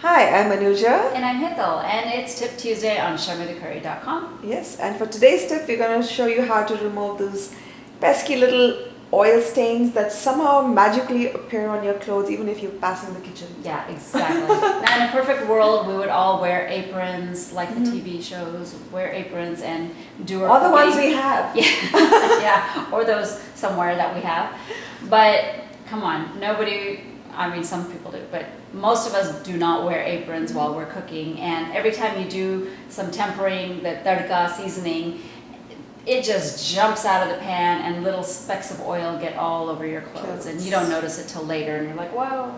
Hi, I'm Anuja. And I'm Hithal, and it's Tip Tuesday on ShowMeTheCurry.com. Yes, and for today's tip, we're going to show you how to remove those pesky little oil stains that somehow magically appear on your clothes even if you pass in the kitchen. Yeah, exactly. Now, in a perfect world, we would all wear aprons, like the TV shows, wear aprons and do our All the cooking. ones we have. Yeah, yeah, or those somewhere that we have. But come on, some people do, but most of us do not wear aprons while we're cooking. And every time you do some tempering, the tadka seasoning, it just jumps out of the pan and little specks of oil get all over your clothes. And you don't notice it till later and you're like, whoa.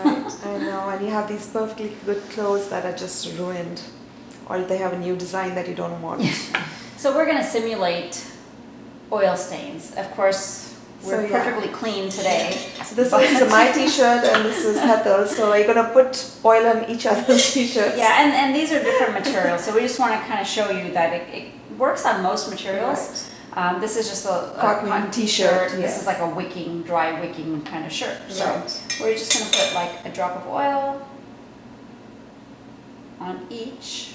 Right, I know. And you have these perfectly good clothes that are just ruined. Or they have a new design that you don't want. So we're going to simulate oil stains. Of course, we're perfectly clean today. So this is my t-shirt and this is Hethel's. So we're going to put oil on each other's t-shirts. Yeah, and these are different materials. So we just want to kind of show you that it works on most materials. Right. This is just a cotton t-shirt. Yes. This is like a dry wicking kind of shirt. So we're just going to put like a drop of oil on each.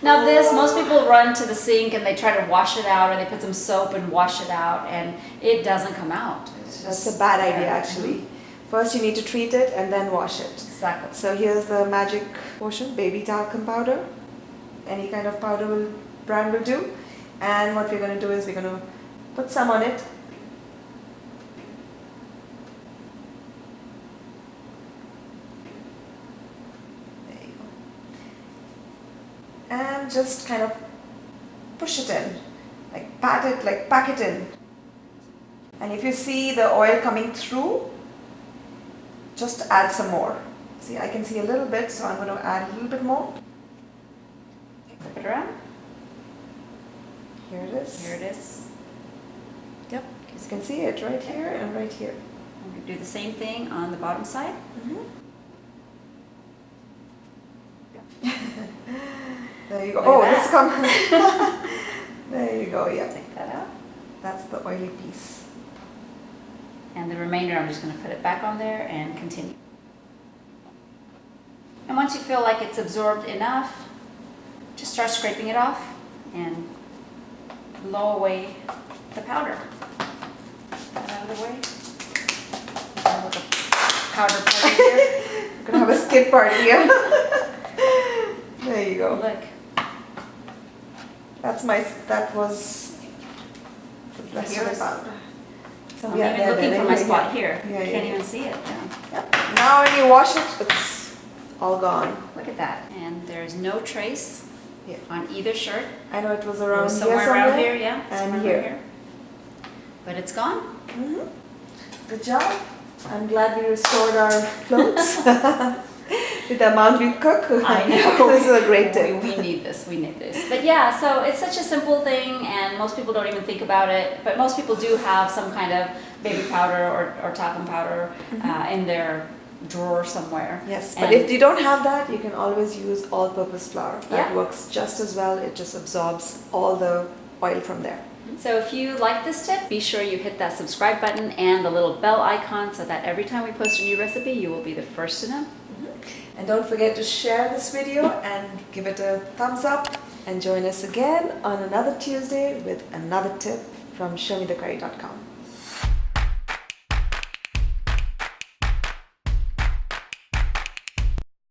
Now most people run to the sink and they try to wash it out, or they put some soap and wash it out, and it doesn't come out. That's a bad idea actually. First you need to treat it and then wash it. Exactly. So here's the magic potion, baby talcum powder. Any kind of brand will do. And what we're going to do is we're going to put some on it. There you go. And just kind of push it in, like pack it in. And if you see the oil coming through, just add some more. See, I can see a little bit, so I'm going to add a little bit more. Flip it around. Here it is. Here it is. Yep, you can see it right here and right here. I'm going to do the same thing on the bottom side. There you go. Oh, this comes. There you go, yeah. Take that out. That's the oily piece. And the remainder, I'm just going to put it back on there and continue. And once you feel like it's absorbed enough, just start scraping it off and blow away the powder. Get that out of the way. Have a powder party here. We're gonna have a skid party here. There you go. Look. That was the rest of the powder. So I'm even looking for my spot here. You can't even see it. Yep. Now when you wash it, it's all gone. Look at that. And there's no trace on either shirt. I know it was around somewhere around here, yeah. And here. But it's gone. Good job. I'm glad we restored our clothes. With the amount we cook. I know. This is a great tip. We need this. But yeah, so it's such a simple thing, and most people don't even think about it. But most people do have some kind of baby powder or talcum powder in their drawer somewhere. Yes, but if you don't have that, you can always use all-purpose flour. That works just as well. It just absorbs all the oil from there. So if you like this tip, be sure you hit that subscribe button and the little bell icon so that every time we post a new recipe, you will be the first to know. And don't forget to share this video and give it a thumbs up. And join us again on another Tuesday with another tip from ShowMeTheCurry.com.